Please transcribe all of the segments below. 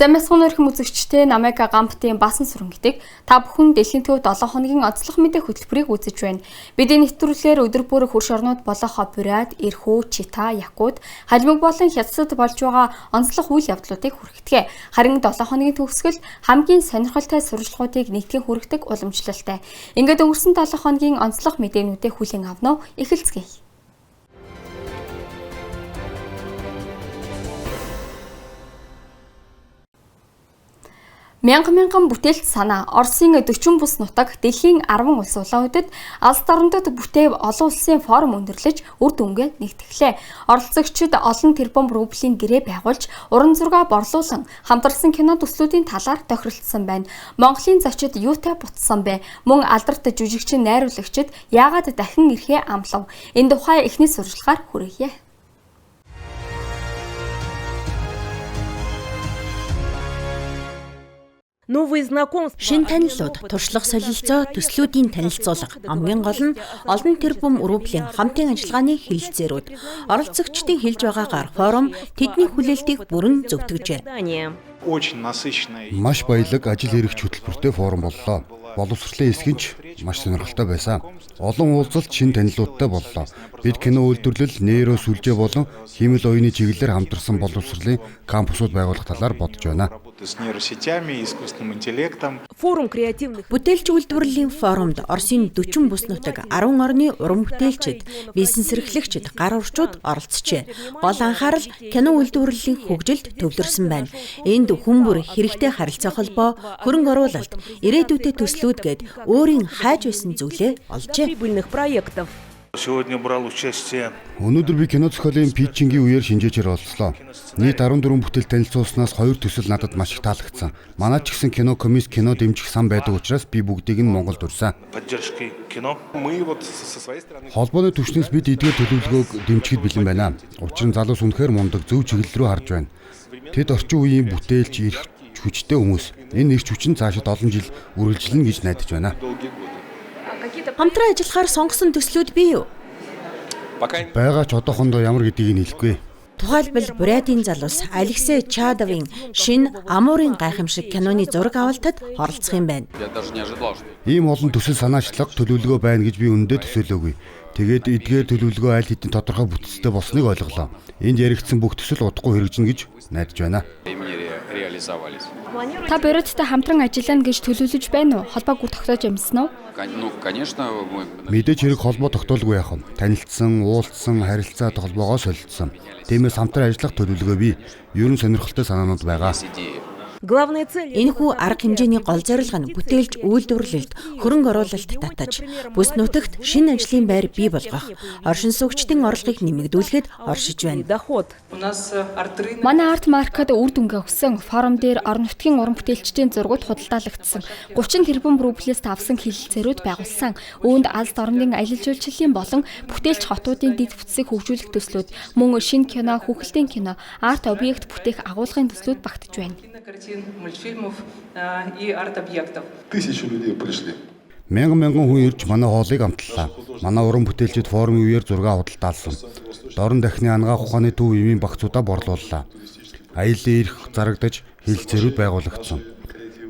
Самсгын өрхөм үзэгчтэй намайг гамптын басан сүрэнгэдэг та бүхэн дэлхийн төв 7 хоногийн онцлог мэдээ хөтөлбөрийг үзэж байна. Бидний нэвтрүүлгээр өдөр бүр хөрш орнууд болох Бурят, Ирхүү, Чита, Якут, Халимаг болон Хятадд болж байгаа онцлог үйл явдлуудыг хүргэдэг. Харин 7 хоногийн төгсгөл хамгийн сонирхолтой сурвалжлагуудыг нэгтгэн хүргэдэг уламжлалтай. Ингээд өнгөрсөн 7 хоногийн онцлог мэдээнүүдээ хүлээн авнаа. Эхэлцгээе. Мянган бүтээлч санаа Оросын 40 бус нутаг дэлхийн 10 улс улаануудад алс орнодод бүтээв олон улсын форум өндөрлөж үр дүнгээ нэгтгэлээ. Оролцогчид олон тэрбум рублийн гэрээ байгуулж уран зураг борлуулан хамтарсан кино төслүүдийн талаар тохиролцсон байна. Монголын зочид юутай бутсан бэ? Мөн алдарт жүжигчин найруулагчид яагаад дахин ирэхээ амлав? Энэ тухай эхний сурвалжлагаар хүргэе. Шин танилуд, туршлага солилцоо, төслүүдийн танилцуулга, хамгийн гол нь олон тэрбум рублийн хамтын ажиллагааны хэлэлцээрүүд. Оролцогчдын хэлж байгаагаар форум тэдний хүлээлтийг бүрэн зөвтгөжээ. Маш баялаг ажил хэрэгч хөтөлбөртэй форум боллоо. Боловсролын хэсэг нь маш сонирхолтой байсан. Олон уулзалт шин танилуудтай боллоо. Бид кино үйлдвэрлэл, нейро сүлжээ болон химэл оюуны чиглэлээр хамтарсан боловсролын кампусууд байгуулах талаар бодож байна. Бүтээлч үйлдвэрлэлийн форумд Оросын 40 бус нутаг 10 орны уран бүтээлчид, бизнес эрхлэгчид, гар урчууд оролцжээ. Гол анхаарал кино үйлдвэрлэлийн хөгжилд төвлөрсөн байна. Энд хүн бүр хэрэгтэй харилцаа холбоо, хөрөнгө оруулалт, ирээдүйтэй төслүүд гээд өөрийн хайж байсан зүйлээ олжээ. Өнөөдөр би кино зохиолын питчингийн үеэр шинжээчээр олцлоо. Нийт 14 бүтээл танилцуулснаас 2 төсөл надад маш их таалагдсан. Манай ч гэсэн кино комисс кино дэмжих сан байдаг учраас би бүгдийг нь Монголд урьсан. Холбооны түвшнээс бид эдгээр төлөвлөгөөг дэмжихэд бэлэн байна. Учир нь залуус үнэхээр мундаг, зөв чиглэл рүү харж байна. Тэд орчин үеийн бүтээлч ирэх хүчтэй хүмүүс. Энэ ирч хүч нь цаашид олон жил үргэлжлэнэ гэж найдаж байна. Хамтран ажиллахаар сонгосон төслүүд бий юу? Байгаа ч одоохондоо ямар гэдгийг нь хэлэхгүй. Тухайлбал Бурятын залуус Алексей Чадовын шин Амурын гайхамшиг киноны зураг авалтад оролцох юм байна. Ийм олон төсөл санаачлага төлөвлөгөө байна гэж би үнэндээ төсөөлөөгүй. Тэгээд эдгээр төлөвлөгөө аль хэдийн тодорхой бүтцтэй болсныг ойлголоо. Энд яригдсан бүх төсөл удахгүй хэрэгжинэ гэж найдаж байна. Та Буряттай хамтран ажиллана гэж төлөвлөж байна уу? Холбоог тогтоож амжсан уу? Мэдээж хэрэг холбоо тогтоолгүй яах вэ? Танилцсан, уулзсан, харилцаа холбоогоо солилцсон. Тиймээс хамтран ажиллах төлөвлөгөө бий. Ерөн сонирхолтой санаанууд байгаа. Энэхүү арга хэмжээний гол зорилго нь бүтээлч үйлдвэрлэлд хөрөнгө оруулалт татаж, бүс нутагт шинэ ажлын байр бий болгох, оршин суугчдын орлогыг нэмэгдүүлэхэд оршиж байна. Манай арт маркад үр дүнгээ өгсөн форум дээр орон нутгийн уран бүтээлчдийн зургууд худалдаалагдсан. 30 тэрбум рублиэс тавсан хэлэлцээрүүд байгуулсан. Үүнд алс орнын аялал жуулчлалын болон бүтээлч хотуудын дэд бүтцийг хөгжүүлэх төслүүд, мөн шинэ кино, хүүхэлдэйн кино, арт объект бүтээх агуулгын төслүүд багтаж байна. Мянган хүн ирж манай хоолыг амтлаа. Манай уран бүтээлчид форумын үеэр зураг худалдаалсан. Дорн дахны ангаах ухааны төв ивийн багцуудаа борлууллаа. Аяллаа ирэх зарагдаж хэлэлцээрүүд байгуулагдсан.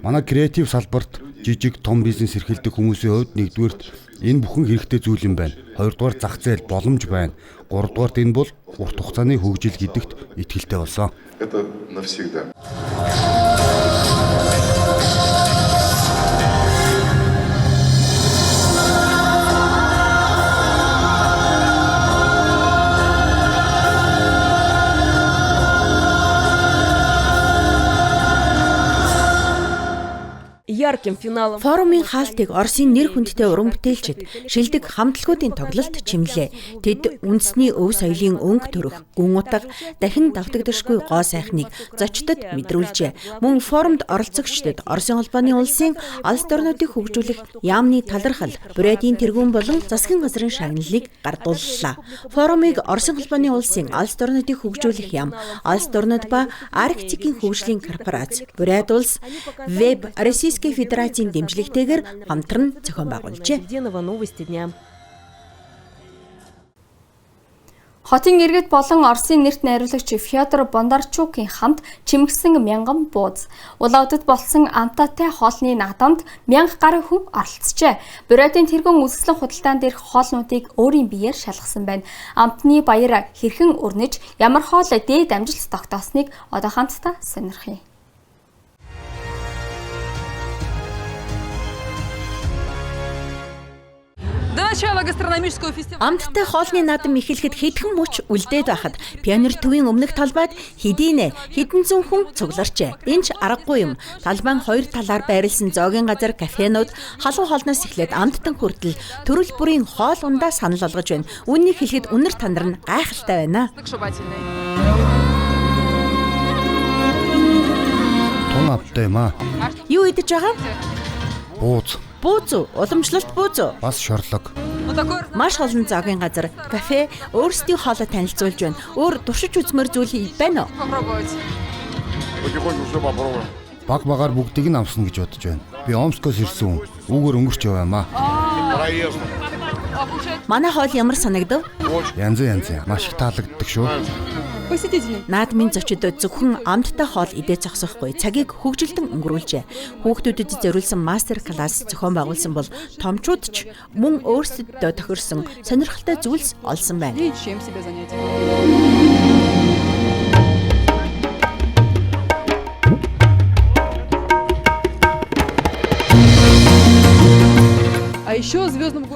Манай креатив салбарт жижиг том бизнес эрхэлдэг хүмүүсийн хувьд нэгдүгээрт энэ бүхэн хэрэгтэй зүйл юм байна. Хоёрдугаар зах зээл боломж байна. Гуравдугаарт энэ бол урт хугацааны хөгжил гэдэгт итгэлтэй болсон. Это навсегда. Форумын хаалтыг Оросын нэр хүндтэй уран бүтээлчид шилдэг хамтлагуудын тоглолт чимлээ. Тэд үндэсний өв соёлын өнгө төрөх, гүн утга, дахин давтагдашгүй гоо сайхныг зочдод мэдрүүлжээ. Мөн форумд оролцогчдод Оросын холбооны улсын алс орнуудыг хөгжүүлэх яамны талархал, Бурятын тэргүүн болон засгийн газрын шагналыг гардууллаа. Форумыг Оросын холбооны улсын алс орнуудыг хөгжүүлэх яам, алс орнууд ба Арктикийн хөгжлийн корпорац, Бурят улс, Веб Российской Федерацийн дэмжлэгтэйгээр хамтран зохион байгуулжээ. Хотын иргэд болон Оросын нэрт найруулагч Фёдор Бондарчукийн хамт чимэгсэн 1000 бууз. Улаудад болсон амтаатай хоолны наадамд 1000 гаруй хүн оролцжээ. Бурятын тэргүүн үсгэлэн худалдаан дээрх хоолнуудыг өөрийн биеэр шалгасан байна. Амтны баяр хэрхэн өрнөж, ямар хоол дээд амжилт тогтоосныг одоо хамтдаа сонирхъя. Амттай хоолны наадам эхлэхэд хэдхэн мөч үлдээд байхад пионер төвийн өмнөх талбайд хэдэн зуун хүн цугларчээ. Энэ ч аргагүй юм. Талбайн хоёр талаар байрласан зоогийн газар кафенууд халуун хоолноос эхлээд амттан хүртэл төрөл бүрийн хоол ундаа санал болгож байна. Үүнийг хэлэхэд үнэр тандар нь гайхалтай байна. Тун амттай юм аа. Юу идэж байгаа? Бууз, уламжлалт бууз. бас шорлог. Маш олон зоогийн газар, кафе өөрсдийн хоолой танилцуулж байна. Өөр туршиж үзмээр зүйл байна уу? Баг багаар бүгдийг нь амсна гэж бодож байна. Би Омскоос ирсэн хүн. Үүгээр өнгөрч яваамаа. Манай хоол ямар санагдав? Янз. Маш их таалагддаг шүү. Наадмын зочдод зөвхөн амттай хоол идэж зогсохгүй цагийг хөгжилдөн өнгөрүүлжээ. Хүүхдүүдэд зориулсан мастер класс зохион байгуулсан бол томчууд ч мөн өөрсдөдөө тохирсон сонирхолтой зүйлс олсон байна.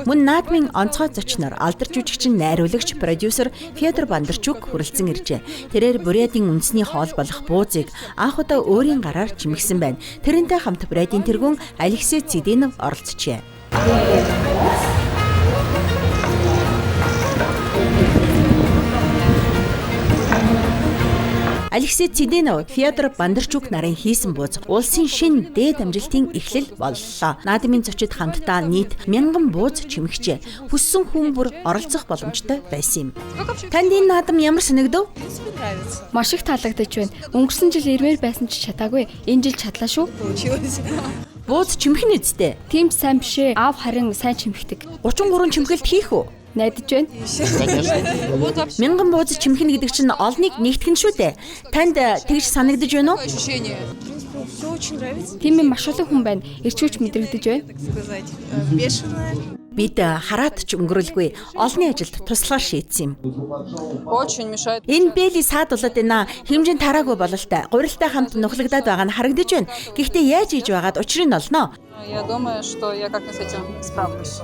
Мөн наадмын онцгой зочноор алдар жүжигчин найруулагч продюсер Фёдор Бондарчук хүрэлцэн иржээ. Тэрээр Бурятын үндэсний хоол болох буузыг анх удаа өөрийн гараар чимэгсэн байна. Тэрнтэй хамт Бурятын тэргүүн Алексей Цидинов оролцжээ. Алексей Цидинов, Фёдор Бондарчук нарын хийсэн бууз улсын шинэ дээд амжилтын эхлэл боллоо. Наадмын зочид хамтдаа нийт 1000 бууз чимэгчээ. Хүссэн хүн бүр оролцох боломжтой байсан юм. Танд энэ наадам ямар санагдав? Маш их таалагдаж байна. Өнгөрсөн жил ирмээр байсан ч чадаагүй. Энэ жил чадлаа шүү. Бууз чимэх нь үстэй. Тийм ч сайн бишээ. Аав харин сайн чимхдэг. 33 чимгэлт хийх үү? Найдаж байна. 1000 бууз чимхнэ гэдэг чинь олныг нэгтгэн шүү дээ. Танд тэгж санагдаж байна уу? Тийм ээ, маш олон хүн байна. Ирчүүч мэдрэгдэж байна. Бид хараад ч өнгөрөлгүй олонний ажилд туслахаар шийдсэн юм. Энэ бэли саад болоод байна. Хэмжээнд тараагүй бололтой. Гурилтай хамт нухлагдаад байгаа нь харагдаж байна. Гэхдээ яаж хийж байгаад учрыг нь олно. Я думаю, что я как-то с этим справлюсь.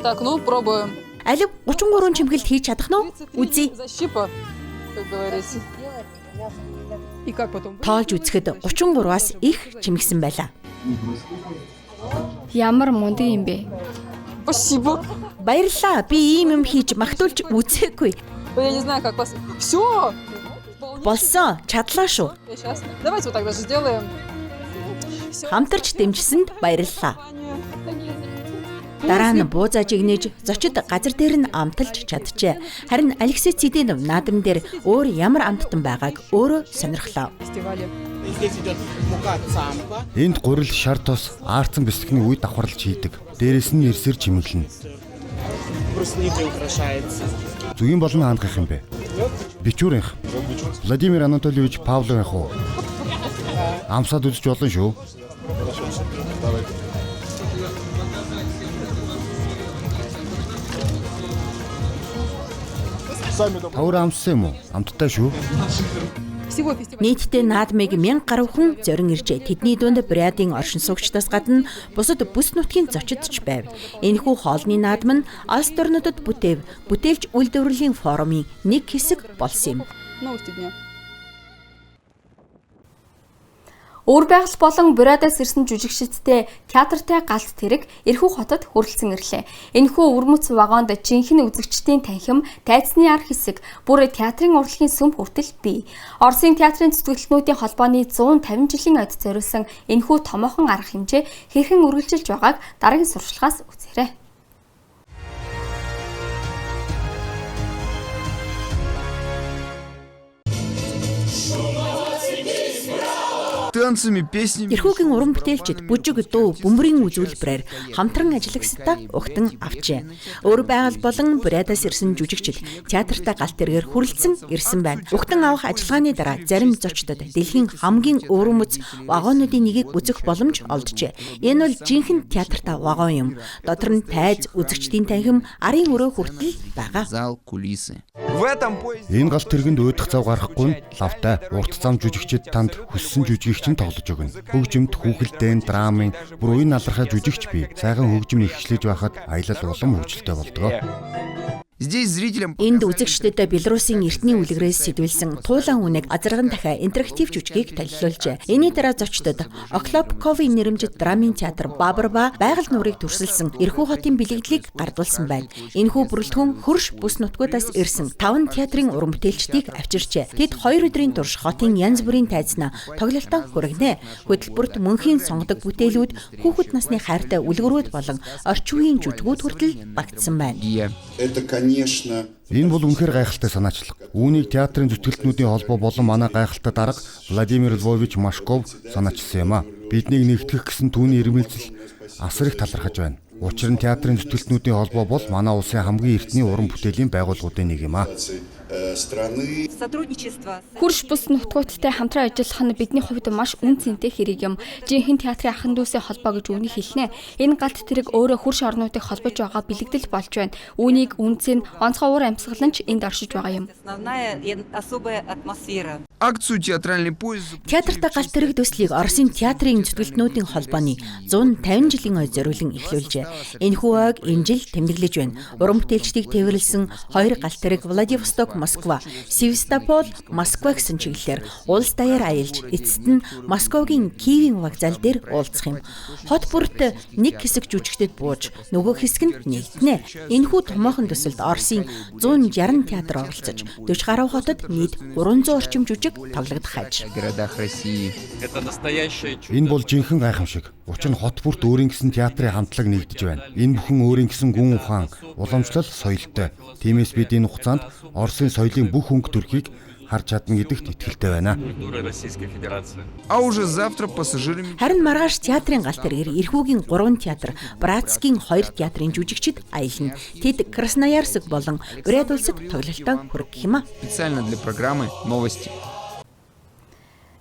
Так, ну пробуем. Алив 33 чимгэлт хийж чадах нь үзье. Защипа, как говорится. И как потом? Тоолж үзэхэд 33-аас их чимгсэн байлаа. Ямар мундаг юм бэ? Спасибо. Баярлалаа. Би ийм юм хийж магтуулж үзээгүй. Я не знаю, как вас. Все. Болсон. Чадлаа шүү. Сейчас. Давайте вот так даже сделаем. Хамтарч дэмжсэнд баярлалаа. Дараа нь буузаа жигнэж зочид газар дээр нь амталж чаджээ. Харин Алексей Цидинов наадам дээр өөр ямар амттан байгааг өөрөө сонирхлоо. Энд гурил шар тос аарцсан бэлтгэний үе давхарлаж хийдэг. Дээрээс нь нэрсээр чимэглэнэ. Зүгийн болон хандгах юм бэ? Бичүүрийнх. Владимир Анатольевич Павловынх уу? Амсаад үзэж болно шүү. Тавар амссан юм уу? Амттай шүү. Нийтдээ наадмыг 1000 гаруй хүн зорин иржээ. Тэдний дунд Бурятын оршин суугчдаас гадна бусад бүс нутгийн зочид ч байв. Энэхүү хоолны наадам нь Алс орнуудад бүтээлч үйлдвэрлэлийн форумын нэг хэсэг болсон юм. Өөр байгал болон Бурятаас ирсэн жүжигчдтэй театртай галт тэрэг Эрхүү хотод хүрэлцэн ирлээ. Энэхүү өвөрмөц вагонд жинхэнэ үзэгчдийн танхим, тайцны арга хэсэг, бүр театрын урлагийн сүм хүртэл бий. Оросын театрын зүтгэлтнүүдийн холбооны 150 жилийн ойд зориулсан энэхүү томоохон арга хэмжээ хэрхэн үргэлжилж байгааг дараагийн сурвалжлагаас үзээрэй. танцами, песнями. Эрхүүгийн уран бүтээлчид бүжиг, дуу, бөмбөрийн үзүүлбэрээр хамтран ажиллагсдаа угтан авчээ. Өөр байгаль болон Бурятаас ирсэн жүжигчид театртаа галт тэргээр хүрэлцэн ирсэн байна. Угтан авах ажиллагааны дараа зарим зочдод дэлхийн хамгийн өвөрмөц вагонуудын нэгийг үзэх боломж олджээ. Энэ бол жинхэнэ театртаа вагон юм. Дотор нь тайз, үзэгчдийн танхим, арын өрөө хүртэл байгаа. Зал, кулисы. Энэ галт тэргэнд өөдөх зав гарахгүй нь лавтай урт зам жүжигчид танд хүссэн жүжигч нь тоглож өгнө. Хөгжимд, хүүхэлдэйн, драмын, бүр үеийн алархай жүжигч бий. Сайхан хөгжим ихшлэж байхад аялал улам хөгжилтэй болдог. Здесь зрителям Энд үзэгчдэд Белорусын эртний үлгэрээс сэтвэлсэн туулан үнэг азарган дахиа интерактив жүжигийг танилцуулжээ. Энийн дараа зочдод Оклопковын нэрэмжит драмын театр Бабарба байгаль нуурыг төрсөлсөн Эрхүү хотын бэлэгдлийг гардуулсан байна. Энэхүү бүрэлдэхүүн хөрш бүс нутгуудаас ирсэн 5 театрын уран бүтээлчдийг авчирчээ. Тэд 2 өдрийн турш хотын янз бүрийн тайзнаа тоглолтоо хүргэнэ. Хөтөлбөрт мөнхийн сонгодог бүтээлүүд, хүүхэд насны хайртай үлгэрүүд болон орчин үеийн жүжигүүд хүртэл багтсан байна. Энэ бол үнэхээр гайхалтай санаачлаг. Үүнийг театрын зүтгэлтнүүдийн холбоо болон манай гайхалтай дарга Владимир Львович Машков санаачилсан юм а. Биднийг нэгтгэх гэсэн түүний ирмэлзэл асар их талархаж байна. Учир нь театрын зүтгэлтнүүдийн холбоо бол манай улсын хамгийн эртний уран бүтээлийн байгууллагуудын нэг юм а. Хөрш бус нутгуудтай хамтран ажиллах нь бидний хувьд маш үн цэнтэй хэрэг юм. Жинхэнэ театрын ахын дүүсийн холбоо гэж үүнийг хэлнэ. Энэ галт тэрэг өөрөө хөрш орнуудыг холбож байгаа бэлэгдэл болж байна. Үүнийг үнцэн онцгой уур амьсгалан ч энд оршиж байгаа юм. акцию театральный поезд. Театртаа галт тэрэг төслийг Оросын театрын зүтгэлтнүүдийн холбооны 150 жилийн ой зориулан эхлүүлжээ. Энэхүү ойг энэ жил тэмдэглэж байна. Уран бүтээлчдийг тээвэрлсэн 2 галт тэрэг Владивосток, Москва, Севастополь, Москва гэсэн чиглэлээр улс даяар аялж, эцэст нь Московын Киевийн вокзал дээр уулзах юм. Хот бүрт нэг хэсэг жүжигчдэд бууж, нөгөө хэсэг нь нэгднэ. Энэхүү томоохон төсөлд Оросын 160 театр оролцож, 40 гаруй хотод нийт 300 орчим жүжиг тоглогдох аж. Энэ бол жинхэнэ гайхамшиг. Учир нь хот бүрт өөрийн гэсэн театрын хамтлаг нэгдэж байна. Энэ бүхэн өөрийн гэсэн гүн ухаан, уламжлал, соёлтой. Тиймээс бид энэ хугацаанд Оросын соёлын бүх өнгө төрхийг харж чадна гэдэгт итгэлтэй байна. А уже завтра пассажирами. Харин маргааш театрын галт тэргээр Эрхүүгийн 3 театр, Братскийн 2 театрын жүжигчид аялна. Тэд Красноярск болон Бурят улсад тоглолтоо хүргэх юм а. Специально для программы новости.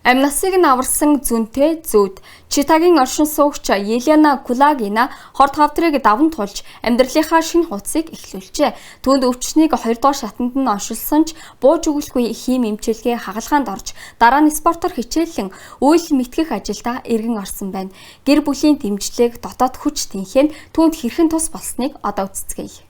Амнасыг нь аварсан зүнтэй зүүд Читагийн оршин суугч Елена Кулагина хорт хавдрыг даван тулж амьдралынхаа шинэ хуудсыг эхлүүлжээ. Түүнд өвчнийг 2 дугаар шатанд нь оншилсан ч бууж өгөхгүй хим эмчилгээ хагалгаанд орж дараа нь спортоор хичээлэн үйл мэтгэх ажилдаа эргэн орсон байна. Гэр бүлийн дэмжлэг дотоод хүч тэнхээнд түүнд хэрхэн тус болсныг одоо үзцгээе.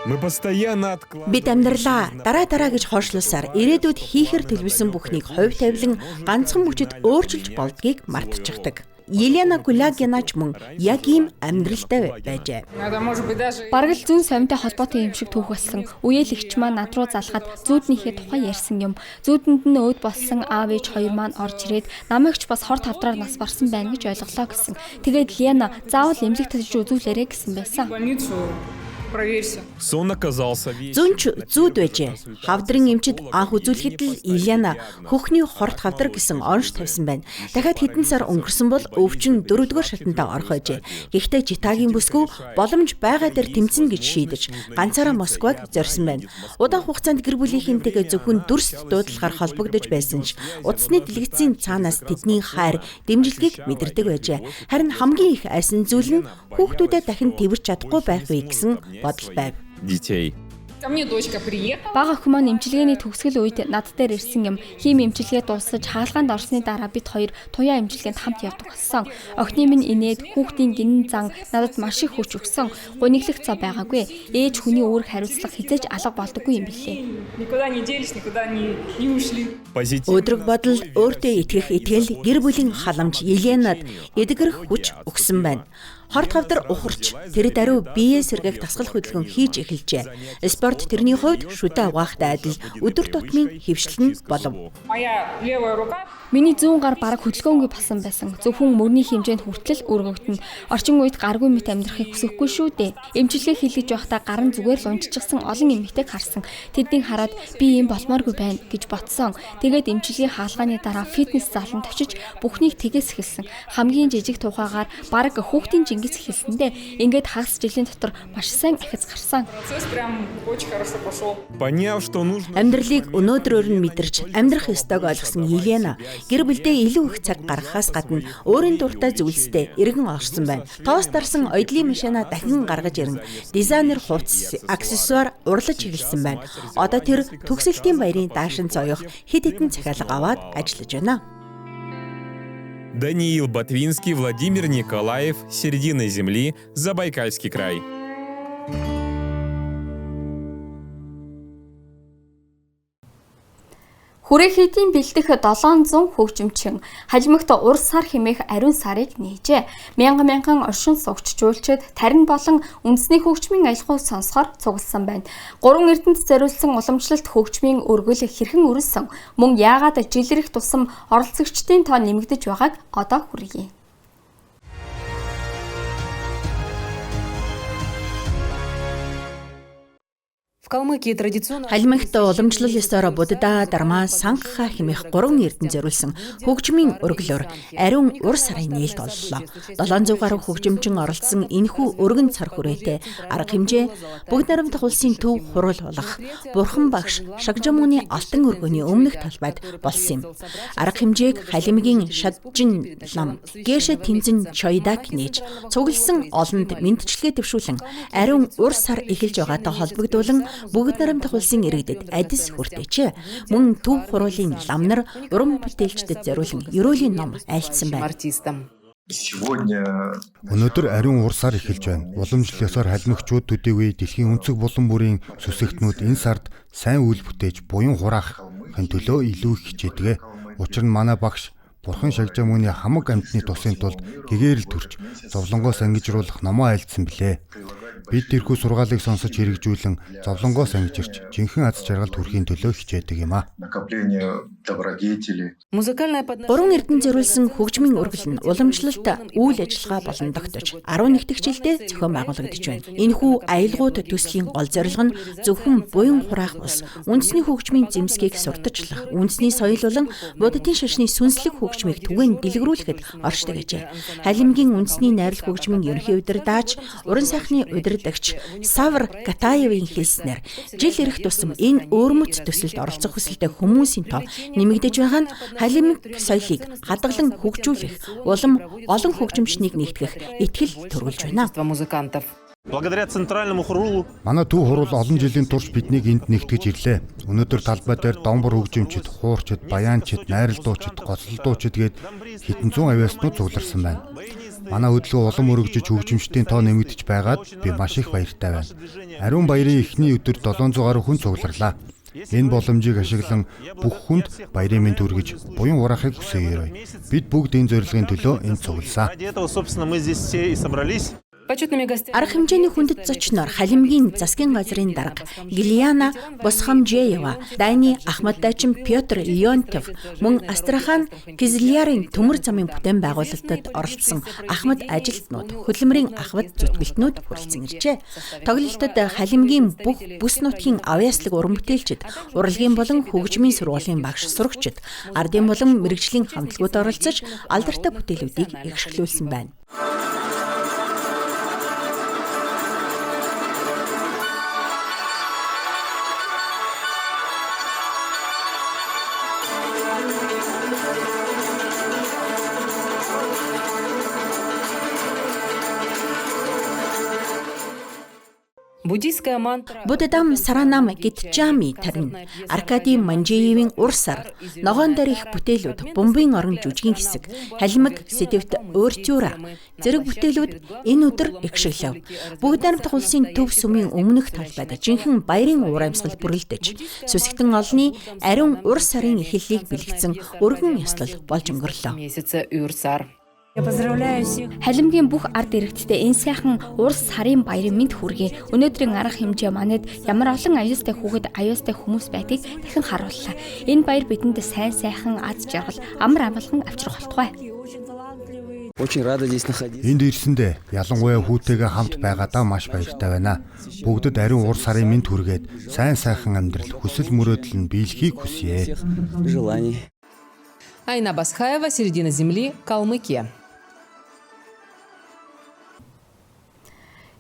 Бид амьдралаа дараа гэж хойшлуулсаар ирээдүйд хийхэр төлөвлөсөн бүхнийг хувь тавилан ганцхан мөчөд өөрчилж болдгийг мартчихдаг. Елена Кулагина ч мөн яг ийм амьдралтай байжээ. Бараг л зүүн совинтой холбоотой юм шиг түүх болсон. Үеэлэгч маань над руу залгаад зүүднийхээ тухай ярьсан юм. Зүүдэнд нь өөд болсон аав ээж хоёр маань орж ирээд намайгч бас хорт хавдраар нас барсан байна гэж ойлголоо гэсэн. Тэгээд Лена заавал эмнэлэг татж үзүүлээрэй гэсэн байсан. Зүүнч зүүд байжээ. Хавдрын эмчид анх үзүүлэхэд л Елена хөхний хорт хавдар гэсэн онш тавьсан байна. Дахиад хэдэн сар өнгөрсөн бол өвчин 4-р шатандаа орох байжээ. Гэхдээ Читагийн бүсгүй боломж байгаа дээр тэмцэн гэж шийдэж ганцаараа Москваг зорьсон байна. Удаан хугацаанд гэр бүлийнхэнтэйгээ зөвхөн дүрст дуудлагаар холбогдож байсан ч утасны дэлгэцийн цаанаас тэдний хайр, дэмжлэгийг мэдэрдэг байжээ. Харин хамгийн их айсан зүйл нь хүүхдүүдэд дахин тэрч чадахгүй байх вэ гэсэн бодол байв. Бага охин маань эмчилгээний төгсгөл үед над дээр ирсэн юм. Хим эмчилгээ дуусаж хаалгаанд орсны дараа бид хоёр туяа эмчилгээнд хамт явдаг болсон. Охины минь инээд хүүхдийн гинэн зан надад маш их хүч өгсөн. Гуниглах цаа байгаагүй. Ээж хүний үүрэг хариуцлага хизээж алга болдоггүй юм билээ. Өдрөг бодол, өөртөө итгэх итгэл, гэр бүлийн халамж Еленад эдгэрэх хүч өгсөн байна. Хорт хавдар ухарч тэр даруй биеэ сэргээх дасгал хөдөлгөөн хийж эхэлжээ. Спорт тэрний хувьд шүдэ угаахтай адил өдөр тутмын хөвшлэн болов. Миний зүүн гар бараг хөдөлгөөнгүй басан байсан. Зөвхөн мөрний хэмжээнд хүртэл өргөгдөн. Орчин үед гаргүй мэт амьдрахыг хүсэхгүй шүү дээ. Эмчилгээ хийлгэж байхдаа гар нь зүгээр л унжчихсан олон эмэгтэйг харсан. Тэднийг хараад би ийм болмооргүй байна гэж ботсон. Тэгээд эмчилгээ хаалгааны дараа фитнес заланд очиж бүхнийг тгээс эхэлсэн. Хамгийн жижиг тухайгаар бараг хүүхдийн жингис эхэлсэндээ ингээд хагас жилийн дотор маш сайн ахиц гарсан. Амьдралыг өнөөдрөөр нь мэдэрч амьдрах ёстойг ойлгосон Елена гэр бүлдээ илүү их цаг гаргахаас гадна өөрийн дуртай зүйлстэй эргэн орсон байна. Тоос дарсан оёдлын машина дахин гаргаж ирнэ. Дизайнер хувцас, аксессуар урлаж эхэлсэн байна. Одоо тэр төгсөлтийн баярын даашин зоёх хэд хэдэн захиалга аваад ажиллаж байна. Даниил Ботвинский, Владимир Николаев, «Середина земли», Забайкальский край. Хүрээхийдийн бэлдэх 700 хөгжимчин халимагт урс сар хэмээх ариун сарыг нээжээ. Мянган оршин суугч жуулчид тарин болон үндэсний хөгжмийн аялгауг сонсохоор цугласан байна. 3 эрдэнэт зориулсан уламжлалт хөгжмийн өргөл хэрхэн өрнсөн, мөн яагаад жилэрэх тусам оролцогчдын тоо нэмэгдэж байгааг одоо хүргэе. Халимагт уламжлал ёсоор Будда, Дарма, Сангха хэмээх 3 эрдэнэ зориулсан хөгжмийн өргөлөөр ариун урс сарын нээлт боллоо. 700 гаруй хөгжимчин оролцсон энэхүү өргөн цар хүрээтэй арга хэмжээ Бүгд найрамдах улсын төв хурал болох Бурхан багш Шагжамууны алтан өргөний өмнөх талбайд болсон юм. Арга хэмжээг халимгийн шаджин лам, Гэшэ тэнзэн чойдаг нээж цугласан олонд мэдчилгээ төвшүүлэн ариун урс сар эхэлж байгаатай холбогдуулан Бүгд найрамдах улсын иргэдэд адис хүртээч. Мөн төв хуруулын ламнар уран бүтээлчдэд зориулан ерөөлийн ном айлтсан байна. Өнөөдөр ариун урсаар эхэлж байна. Уламжлал ёсоор халимагчууд төдийгүй дэлхийн өнцөг булан бүрийн сүсэгтнүүд энэ сард сайн үйл бүтээж буян хураахын төлөө илүү их хичээдэг. Учир нь манай багш Бурхан Шагжамууны хамаг амьтны тусын тулд гэгээрэл төрж зовлонгоос ангижруулах номоо айлдсан билээ. Бид тэрхүү сургаалыг сонсож хэрэгжүүлэн зовлонгоос ангижирч жинхэнэ аз жаргалд хүрэхийн төлөө хичээдэг юм а. 3 эрдэнэ зориулсан хөгжмийн өргөл нь уламжлалт үйл ажиллагаа болон тогтож 11 дахь жилдээ зохион байгуулагдаж байна. Энэхүү аялгууд төслийн гол зорилго нь зөвхөн буян хураах бус үндэсний хөгжмийн зэмсгийг сурталчлах, үндэсний соёл болон буддын шашны сүнслэг хөгжмийг түгээн дэлгэрүүлэхэд оршдог ажээ. Халимгийн үндэсний найрал хөгжмийн ерөнхий удирдаач, уран сайхны удирдагч Савр Гатаевын хэлснээр жил ирэх тусам энэ өөрмөц төсөлд оролцох хүсэлтэй хүмүүсийн тоо нэмэгдэж байгаа нь халимг соёлыг хадгалан хөгжүүлэх, улам олон хөгжимчнийг нэгтгэх итгэл төрүүлж байна. Благодаря центральному хурулу Манай төв хурал олон жилийн турш биднийг энд нэгтгэж ирлээ. Өнөөдөр талбай дээр домбор хөгжимчид, хуурчид, баянчид, найралдуучид, гоцлолдуучид гээд хэдэн зуун авиаснууд цугларсан байна. Манай хөдөлгөөн улам өргөжөж хөгжимчдийн тоо нэмэгдэж байгаад би маш их баяртай байна. Ариун баярын эхний өдөр 700 гаруй хүн цугларлаа. Энэ боломжийг ашиглан бүх хүнд баярын мэнд хүргэж буян хураахыг хүсье. Бид бүгд энэ зорилгын төлөө энд цугласаа. Арга хэмжээний хүндэт зочноор халимгийн засгийн газрын дарга Гильяна Босхамжеева, Дани Ахмаддачин Петр Леонтов, мөн Астрахан Кизлярын төмөр замын бүтээн байгуулалтад оролцсон Ахмад ажилтнууд, хөдөлмөрийн ахвад зүтгэлтнүүд хүрэлцэн иржээ. Тоглолтод халимгийн бүх бүс нутгийн авьяаслаг уран бүтээлчид, урлагийн болон хөгжмийн сургуулийн багш сурагчид, ардын болон мэрэгжлийн хамтлагууд оролцож алдартай бүтээлүүдийг эгшгэлүүлсэн байна. Буддам Саранам Гитчами тарин Аркадий Манжиевийн урсар ногоон дээрх бүтээлүүд, бомбын орон жүжигийн хэсэг, халимаг сэдвт өөртюра зэрэг бүтээлүүд энэ өдөр эгшиглэв. Бүгд найрамдах улсын төв сүмийн өмнөх талбайд жинхэнэ баярын уур амьсгал бүрэлдэж, сүсгтэн олны ариун урс сарын эхлэлийг бэлгэсэн өргөн ёслол болж өнгөрлөө. Халимгийн бүх ард иргэдтэй энэ сайхан Урс сарын баярын мэнд хүргэе. Өнөөдрийн арга хэмжээ манайд ямар олон аюустай хүүхэд аюустай хүмүүс байдгийг дахин харууллаа. Энэ баяр бидэнд сайн сайхан аз жаргал амар амгалан авчрах болтугай. Энд ирсэндээ ялангуяа хүүтэйгээ хамт байгаадаа маш баяртай байна. Бүгдэд ариун Урс сарын мэнд хүргээд сайн сайхан амьдрал хүсэл мөрөөдөл нь биелэхийг хүсье. Айна Басхаева, середина земли, Калмыкия.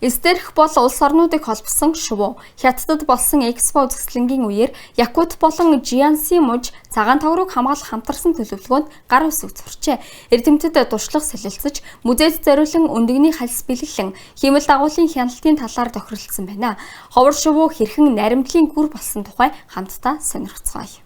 Эстерх бол улс орнуудыг холбосон шувуу. Хятадд болсон Экспо үзэсгэлэнгийн үеэр Якут болон Жианси муж цагаан товрог хамгаалах хамтарсан төлөвлөгөөнд гар үсэг зурчээ. Эрдэмтэд туршлага солилцож, музейд зориулан өндөгний хальс бэлгэлэн, хиймэл дагуулын хяналтын талаар тохиролцсон байна. Ховор шувуу хэрхэн наримтлын гүр болсон тухай хамтдаа сонирхцгаая.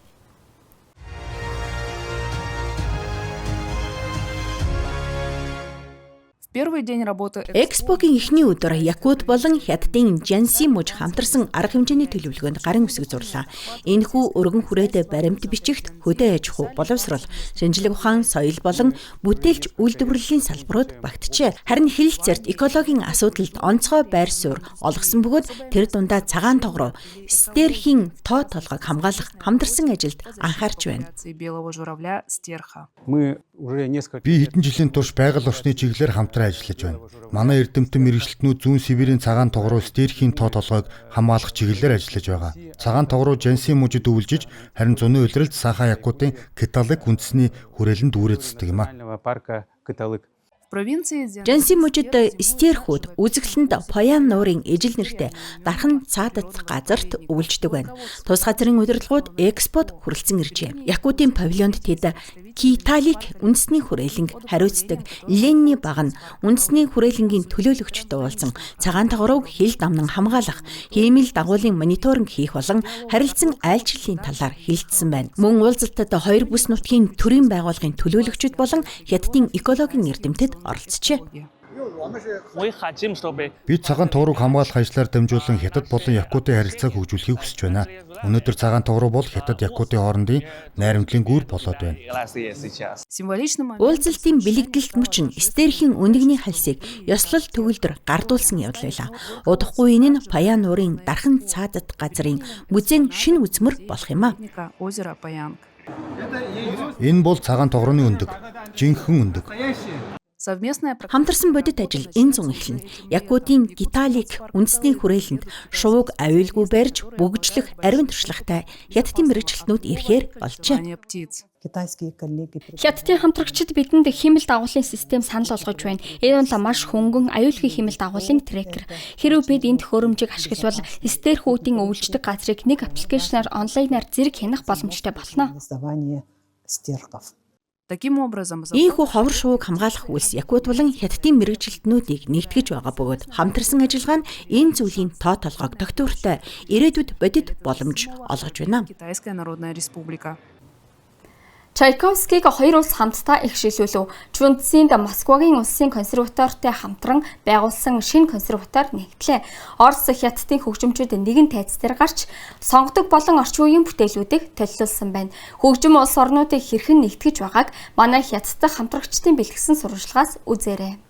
Экспогийн эхний өдөр Якут болон Хятадын Жанси муж хамтарсан арга хэмжээний төлөвлөгөөнд гарын үсэг зурлаа. Энэхүү өргөн хүрээтэй баримт бичигт хөдөө аж ахуй, боловсрол, шинжлэх ухаан, соёл болон бүтээлч үйлдвэрлэлийн салбарууд багтжээ. Харин хэлэлцээрт экологийн асуудалд онцгой байр суурь олгосон бөгөөд тэр дундаа цагаан тогроо, стерхийн тоо толгойг хамгаалах хамтарсан ажилд анхаарч байна. Би хэдэн жилийн турш байгаль орчны чиглэлээр хамтран ажиллаж байна. Манай эрдэмтэн мэргэжилтнүүд зүүн Сибирийн цагаан тогроо стерхийн тоо толгойг хамгаалах чиглэлээр ажиллаж байгаа. Цагаан тогроо Жанси мужид өвлжиж, харин зуны улиралд Саха Якутын Киталык үндэсний хүрээлэнд дүүрээцдэг юм а. Жанси мужид стерхүүд үзэсгэлэнд Паян нуурын ижил нэртэй дархан цаадат газарт өвлждөг байна. Тус газрын удирдлагууд Экспод хүрэлцэн иржээ. Якутын павильонд тэд Киталик үндэсний хүрээлэнг хариуцдаг Ленни баг нь үндэсний хүрээлэнгийн төлөөлөгчд уулзан цагаан тогроог хил дамнан хамгаалах, хиймэл дагуулын мониторинг хийх болон харилцан айлчлалын талаар хэлэлцсэн байна. Мөн уулзалтад хоёр бүс нутгийн төрийн байгууллагын төлөөлөгчд болон Хятадын экологийн эрдэмтэд оролцжээ. Би цагаан тогрог хамгаалах ажлаар дамжуулан Хятад болон Якутын харилцааг хөгжүүлэхийг хүсэж байна. Өнөөдөр цагаан тогрог бол Хятад Якутын хоорондын найрамдлын гүр болоод байна. Уулзалтын бэлэгдэлт мөчн стерхийн өндөгний хальсыг ёслол төгөлдөр гардуулсан явдал байлаа. Удахгүй энэ нь Паян нуурын дархан цаадат газрын музейн шинэ үзмэр болох юм а. Энэ бол цагаан тогрооны өндөг, жинхэнэ өндөг. Хамтарсан бодит ажил энэ зун эхэлнэ. Якутын Киталик үндэсний хүрээлэнд шувууг аюулгүй барьж бүгжлэх ариун туршлагатай Хятадын мэргэжилтнүүд ирэхээр олжээ. Хятадын хамтрагчид бидэнд хиймэл дагуулын систем санал болгож байна. Энэ бол маш хөнгөн аюулгүй хиймэл дагуулын трекер. Хэрвээ бид энд хөрөмжийг ашиглавал стерхүүдийн өвлждөг газрыг нэг аппликейшнаар онлайнаар зэрэг хянах боломжтой болно. Ийхүү ховор шувууг хамгаалах үйлс Якут болон Хятадын мэргэжилтнүүдийг нэгтгэж байгаа бөгөөд хамтарсан ажиллагаа нь энэ зүйлийн тоо толгойг тогтвортой ирээдүйд бодит боломж олгож байна. Чайковскийг хоёр улс хамтдаа их шилжүүлв. Чүнцсинд Москвагийн улсын консерваторитой хамтран байгуулсан шинэ консерватори нэгтлээ. Орос Хятадын хөгжимчүүд нэгэн тайз дээр гарч сонгодог болон орчин үеийн бүтээлүүдийг толилуулсан байна. Хөгжим улс орнуудыг хэрхэн нэгтгэж байгааг манай Хятад дахь хамтрагчдын бэлтгэсэн сурвалжлагаас үзээрэй.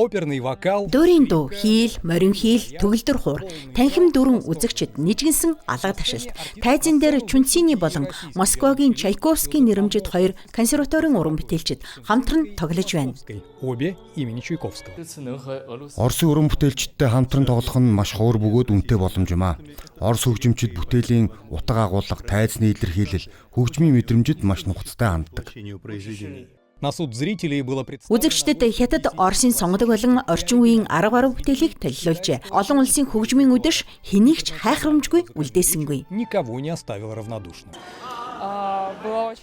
Оперный вокал, дөрийн дуу, хийл, морин хийл, төгөлдөр хуур, танхим дүрэн үзэгчид нэжгэнсэн алга ташилт, тайзан дээр Чүнцсиний болон Москвагийн Чайковский нэрэмжит хоёр консерваторийн уран бүтээлчид хамтран тоглож байна. обе имени Чайковского. Оросын уран бүтээлчдтэй хамтран тоглох нь маш ховор бөгөөд үнэтэй боломж юм а. Орос хөгжимчид бүтээлийн утга агуулга, тайзны илэрхийлэл, хөгжмийн мэдрэмжид маш нухацтай ханддаг. Үзэгчдэд Хятад Оросын сонгодог болон орчин үеийн арга баруун бүтээлийг толилуулжээ. Олон улсын хөгжмийн үдэш хэнийг ч хайхрамжгүй үлдээсэнгүй.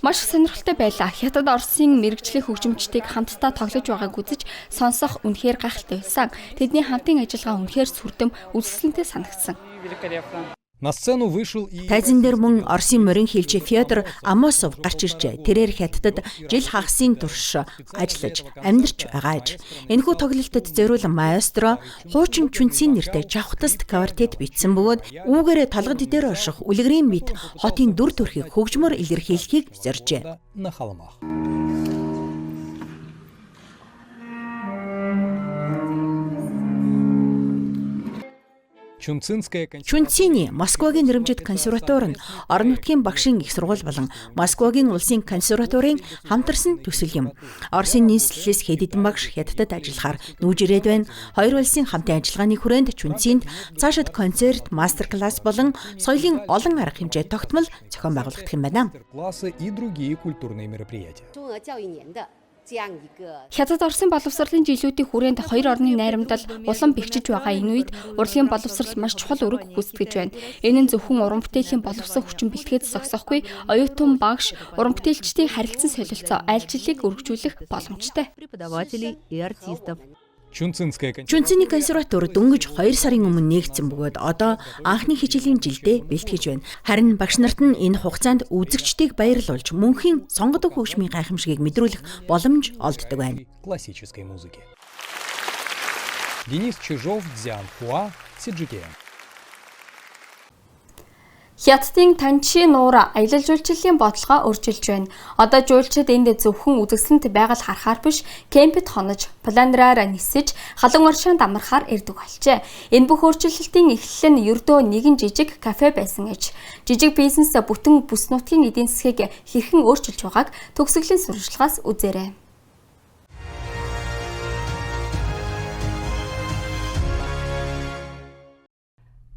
Маш сонирхолтой байлаа. Хятад Оросын мэргэжлийн хөгжимчдийг хамтдаа тоглож байгааг үзэж сонсох үнэхээр гайхалтай байсан. Тэдний хамтын ажиллагаа үнэхээр сүрдэм, үзэсгэлэнтэй санагдсан. На сцену вышел и Тайзан дээр мөн Оросын морин хийлч Фёдор Амосов гарч иржээ. Тэрээр Хятадд жил хагасын турш ажиллаж амьдарч байгаа аж. Энэхүү тоглолтод зориулсан маэстро хуучин Чүнцийн нэртэй Чавхтаст квартет бичсэн бөгөөд үүгээрээ толгод дээр орших үлгэрийн мэт хотын дүр төрхийг хөгжмөр илэрхийлэхийг зоржээ. на холмах. Чүнцины Москвагийн нэрэмжит консерватори нь орон нутгийн багшийн их сургууль болон Москвагийн улсын консерваторийн хамтарсан төсөл юм. Оросын нийслэлээс хэд хэдэн багш Хятадд ажиллахаар нүүж ирээд байна. Хоёр улсын хамтын ажиллагааны хүрээнд Чүнцинд цаашид концерт, мастер класс болон соёлын олон арга хэмжээ тогтмол зохион байгуулагдах юм байна. Классы и другие культурные мероприятия. Хятад Оросын боловсролын жилүүдийн хүрээнд хоёр орны найрамдал улам бэхжиж байгаа энэ үед урлагийн боловсрол маш чухал үүрэг гүйцэтгэж байна. Энэ нь зөвхөн уран бүтээлийн боловсон хүчин бэлтгээд зогсохгүй, оюутан багш, уран бүтээлчдийн харилцан солилцоо айлчлалыг өргөжүүлэх боломжтой. Чүнцины консерватори дөнгөж 2 сарын өмнө нээгдсэн бөгөөд одоо анхны хичээлийн жилдээ бэлтгэж байна. Харин багш нарт нь энэ хугацаанд үзэгчдийг баярлуулж мөнхийн сонгодог хөгжмийн гайхамшигыг мэдрүүлэх боломж олддог байна. Классической музыки. Денис Чижов, Дзян Хуа, Сиджикэн. Хятадын Танчи нуура аялал жуулчлалын бодлогоо өөрчилж байна. Одоо жуулчид энд зөвхөн үзэсгэлэнт байгаль харахаар биш, кемпэд хонож, планераар нисэж, халуун оршинд амархаар ирдэг болжээ. Энэ бүх өөрчлөлтийн эхлэл нь ердөө нэгэн жижиг кафе байсан аж. Жижиг бизнес бүтэн бүс нутгийн эдийн засгийг хэрхэн өөрчилж байгааг төгсгөлийн сурвалжлагаас үзээрэй.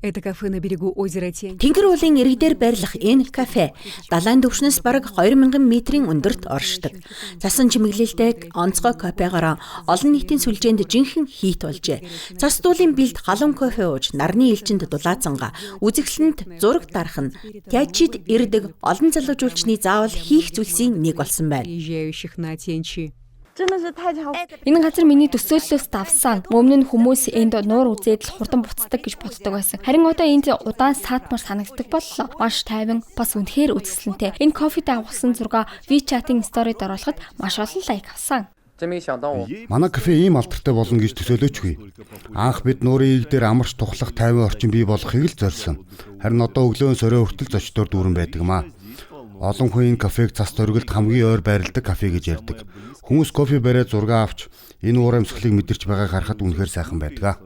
Это кафе на берегу озера Тянь. Тэнгэр уулын иргдээр байрлах энэ кафе далайн түвшнээс бараг 2000 метрийн өндөрт оршдог. Цасан чимэглэлтэй онцгой кофегоор олон нийтийн сүлжээнд жинхэнэ хийт болжээ. Цас дуулын бэлд халуун кофе ууж нарны элчинд дулаацанга үзэсгэлэнт зураг дарах нь Тячид ирдэг олон залуужуулчны заавал хийх зүйлсийн нэг болсон байна. Приезжающих на Тяньчи. Энэ газар миний төсөөллөөс давсан. Өмнө нь хүмүүс энд нуур үзээд л хурдан буцдаг гэж боддог байсан. Харин одоо энд удаан саатмар санагддаг боллоо. Маш тайван, бас үнэхээр үзэсгэлэнтэй. Энэ кофед агуулсан зураг WeChat-ийн сторид оруулахад маш олон лайк авсан. Манай кафе ийм алдартай болно гэж төсөөлөөчгүй. Анх бид нуурын ийг дээр амарч тухлах тайван орчин бий болохыг л зорьсон. Харин одоо өглөөн сөрөө хүртэл зочдоор дүүрэн байдаг маа. Олон хүн энэ кафег цас төргөлд хамгийн ойр байрладаг кафе гэж ярьдаг. Хүмүүс кофе бариад зураг авч энэ уур амьсгалыг мэдэрч байгааг харахад үнэхээр сайхан байдаг.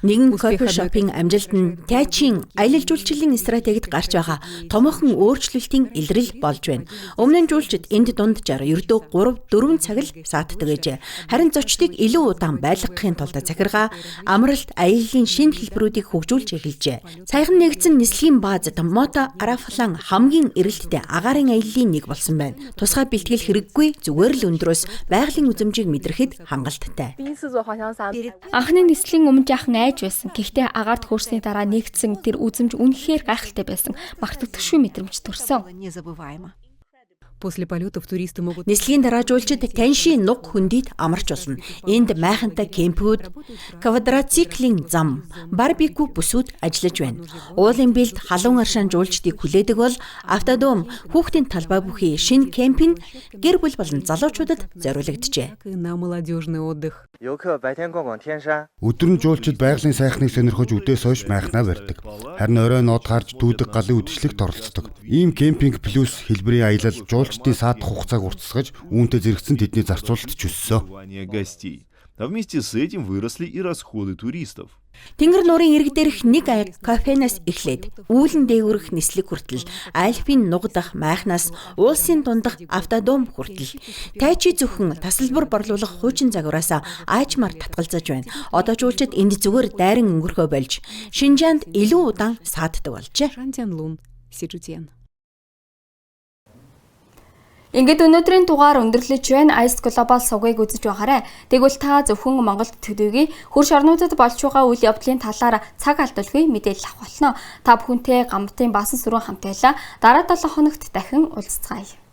Нэгэн кофе шопын амжилт нь Тячийн аялал жуулчлалын стратегид гарч байгаа томоохон өөрчлөлтийн илрэл болж байна. Өмнө нь жуулчид энд дунджаар ердөө 3-4 цаг л сааддаг ээжээ. Харин зочдыг илүү удаан байлгахын тулд захиргаа амралт аяллаа шинэ хэлбэрүүдийг хөгжүүлж эхэлжээ. Саяхан нэгдсэн нислэгийн баазад Мото Арафлан хамгийн эрэлттэй агаарын аяллаа нэг болсон байна. Тусгай бэлтгэл хэрэггүй, зүгээр л өндрөөс байгалийн үзмжийг мэдрэхэд хангалттай. Анхны нислийн өмнө жаахан айж байсан. Гэхдээ агаарт хөөрсний дараа нэгдсэн тэр үзмж үнэхээр гайхалтай байсан. Мартагдагшгүй мэдрэмж төрсөн. После полетов туристы могут... Нислэгийн дараа жуулчид Таньши нуг хөндөд амарч болно. Энд майхантай кемпүүд, квадроциклийн зам, барбекю бүсүүд ажиллаж байна. Уулын бэлд халуун аршаан жуулчдыг хүлээдэг бол автодом хүүхдийн талбай бүхий шинэ кемпинг гэр бүл болон залуучуудад зориулагджээ. На молодежный отдых. Өдөр нь жуулчид байгалийн сайхныг сонирхож үдээс хойш майхнаа барьдаг. Харин орой нод гарч дүүдэг галын үдшилтэд оролцдог. Ийм кемпинг плюс хэлбэрийн аялал жуулчдын саадах хугацааг уртасгаж үүнтэй зэрэгцэн тэдний зарцуулалт ч өссөн. Вместе с этим выросли и расходы туристов. Тэнгэр нуурын ирэг дээрх нэг кафенаас эхлээд үүлэн дээгүүрх нислэг хүртэл альпин нугдах майхнаас уулсын дундах автодом хүртэл Тайчи зөвхөн тасалбар борлуулах хуучин загвараасаа аажмаар татгалзаж байна. Одоо жуулчид энд зүгээр дайран өнгөрөхөө болж Шинжаанд илүү удаан сааддаг болжээ. Шантянлун, Сижутен. Ингээд өнөөдрийн дугаар өндөрлөж байна. Ice Global сувгийг үзэж байгаарай. Тэгвэл та зөвхөн Монголд төдийгүй хөрш орнуудад болж байгаа үйл явдлын талаар цаг алдалгүй мэдээлэл авах болно. Та бүхэнтэй гамтын баасан сүрэн хамт байлаа. Дараа 7 хоногт дахин уулзцгаая.